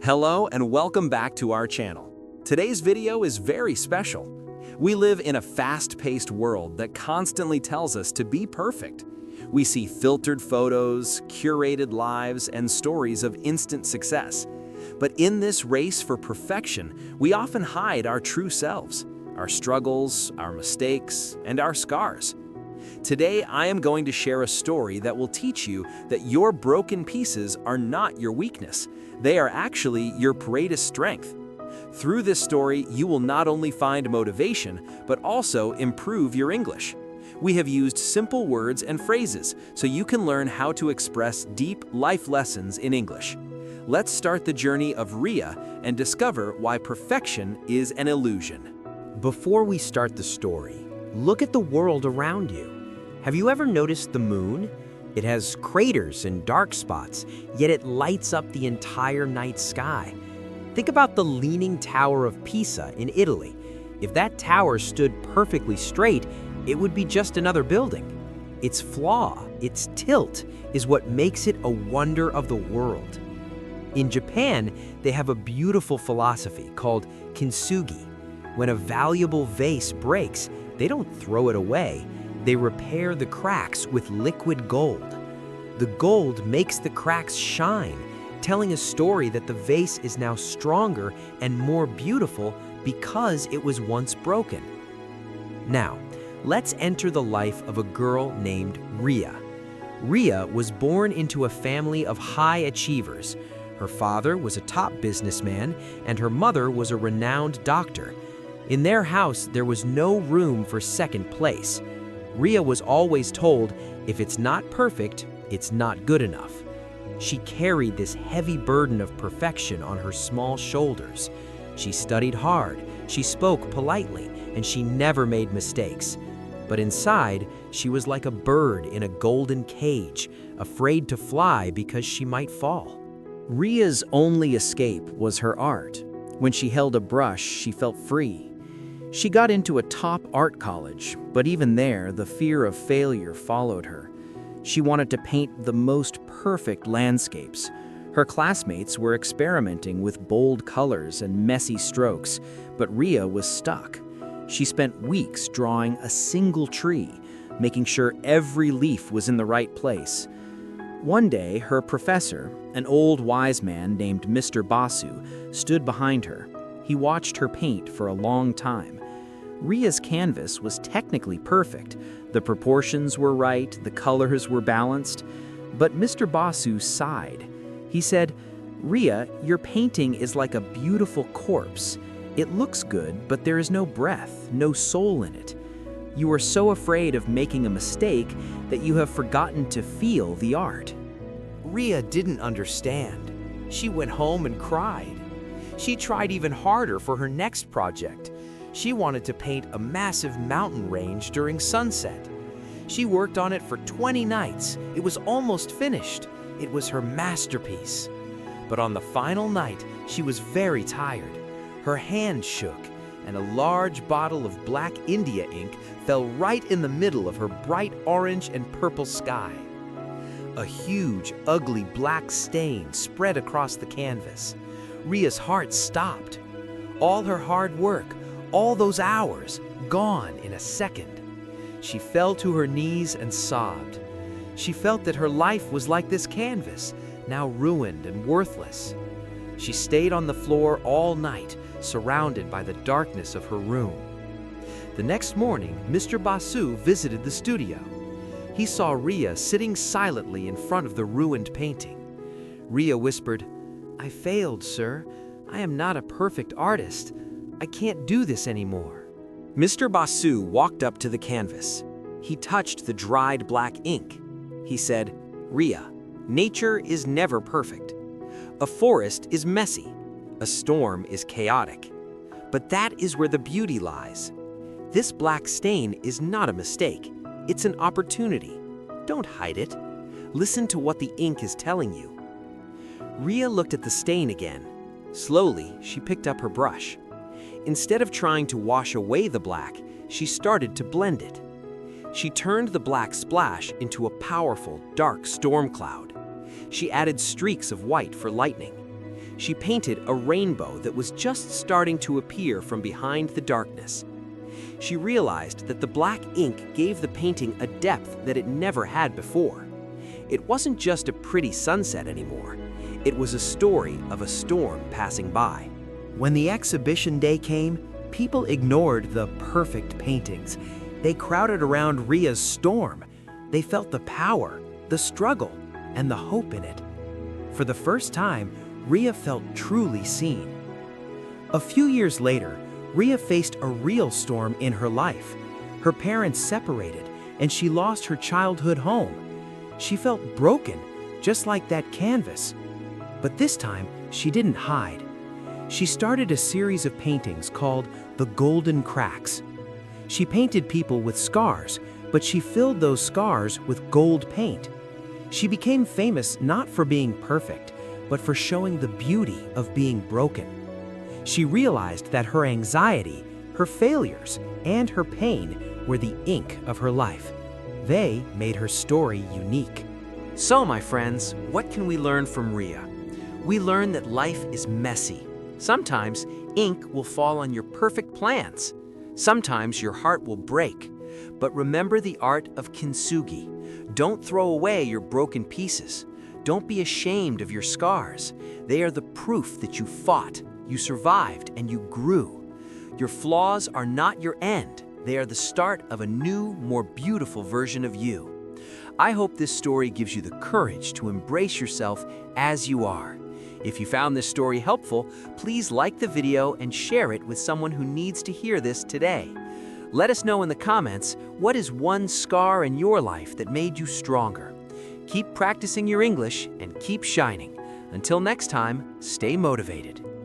Hello and welcome back to our channel. Today's video is very special. We live in a fast-paced world that constantly tells us to be perfect. We see filtered photos, curated lives, and stories of instant success. But in this race for perfection, we often hide our true selves, our struggles, our mistakes, and our scars. Today, I am going to share a story that will teach you that your broken pieces are not your weakness. They are actually your greatest strength. Through this story, you will not only find motivation, but also improve your English. We have used simple words and phrases so you can learn how to express deep life lessons in English. Let's start the journey of Riya and discover why perfection is an illusion. Before we start the story, look at the world around you. Have you ever noticed the moon? It has craters and dark spots, yet it lights up the entire night sky. Think about the Leaning Tower of Pisa in Italy. If that tower stood perfectly straight, it would be just another building. Its flaw, its tilt, is what makes it a wonder of the world. In Japan, they have a beautiful philosophy called Kintsugi. When a valuable vase breaks, they don't throw it away. They repair the cracks with liquid gold. The gold makes the cracks shine, telling a story that the vase is now stronger and more beautiful because it was once broken. Now, let's enter the life of a girl named Riya. Riya was born into a family of high achievers. Her father was a top businessman, and her mother was a renowned doctor. In their house, there was no room for second place. Riya was always told, if it's not perfect, it's not good enough. She carried this heavy burden of perfection on her small shoulders. She studied hard, she spoke politely, and she never made mistakes. But inside, she was like a bird in a golden cage, afraid to fly because she might fall. Riya's only escape was her art. When she held a brush, she felt free. She got into a top art college, but even there, the fear of failure followed her. She wanted to paint the most perfect landscapes. Her classmates were experimenting with bold colors and messy strokes, but Riya was stuck. She spent weeks drawing a single tree, making sure every leaf was in the right place. One day, her professor, an old wise man named Mr. Basu, stood behind her. He watched her paint for a long time. Riya's canvas was technically perfect. The proportions were right, the colors were balanced. But Mr. Basu sighed. He said, "Riya, your painting is like a beautiful corpse. It looks good, but there is no breath, no soul in it. You are so afraid of making a mistake that you have forgotten to feel the art." Riya didn't understand. She went home and cried. She tried even harder for her next project. She wanted to paint a massive mountain range during sunset. She worked on it for 20 nights. It was almost finished. It was her masterpiece. But on the final night, she was very tired. Her hand shook, and a large bottle of black India ink fell right in the middle of her bright orange and purple sky. A huge, ugly black stain spread across the canvas. Riya's heart stopped. All her hard work, all those hours, gone in a second. She fell to her knees and sobbed. She felt that her life was like this canvas, now ruined and worthless. She stayed on the floor all night, surrounded by the darkness of her room. The next morning, Mr. Basu visited the studio. He saw Riya sitting silently in front of the ruined painting. Riya whispered, "I failed, sir. I am not a perfect artist. I can't do this anymore." Mr. Basu walked up to the canvas. He touched the dried black ink. He said, "Riya, nature is never perfect. A forest is messy. A storm is chaotic. But that is where the beauty lies. This black stain is not a mistake. It's an opportunity. Don't hide it. Listen to what the ink is telling you." Riya looked at the stain again. Slowly, she picked up her brush. Instead of trying to wash away the black, she started to blend it. She turned the black splash into a powerful, dark storm cloud. She added streaks of white for lightning. she painted a rainbow that was just starting to appear from behind the darkness. She realized that the black ink gave the painting a depth that it never had before. It wasn't just a pretty sunset anymore. It was a story of a storm passing by. When the exhibition day came, people ignored the perfect paintings. They crowded around Riya's storm. They felt the power, the struggle, and the hope in it. For the first time, Riya felt truly seen. A few years later, Riya faced a real storm in her life. Her parents separated, and she lost her childhood home. She felt broken, just like that canvas. But this time, she didn't hide. She started a series of paintings called The Golden Cracks. She painted people with scars, but she filled those scars with gold paint. She became famous not for being perfect, but for showing the beauty of being broken. She realized that her anxiety, her failures, and her pain were the ink of her life. They made her story unique. So, my friends, what can we learn from Riya? We learn that life is messy. Sometimes ink will fall on your perfect plans. Sometimes your heart will break. But remember the art of Kintsugi. Don't throw away your broken pieces. Don't be ashamed of your scars. They are the proof that you fought, you survived, and you grew. Your flaws are not your end. They are the start of a new, more beautiful version of you. I hope this story gives you the courage to embrace yourself as you are. If you found this story helpful, please like the video and share it with someone who needs to hear this today. Let us know in the comments, what is one scar in your life that made you stronger? Keep practicing your English and keep shining. Until next time, stay motivated.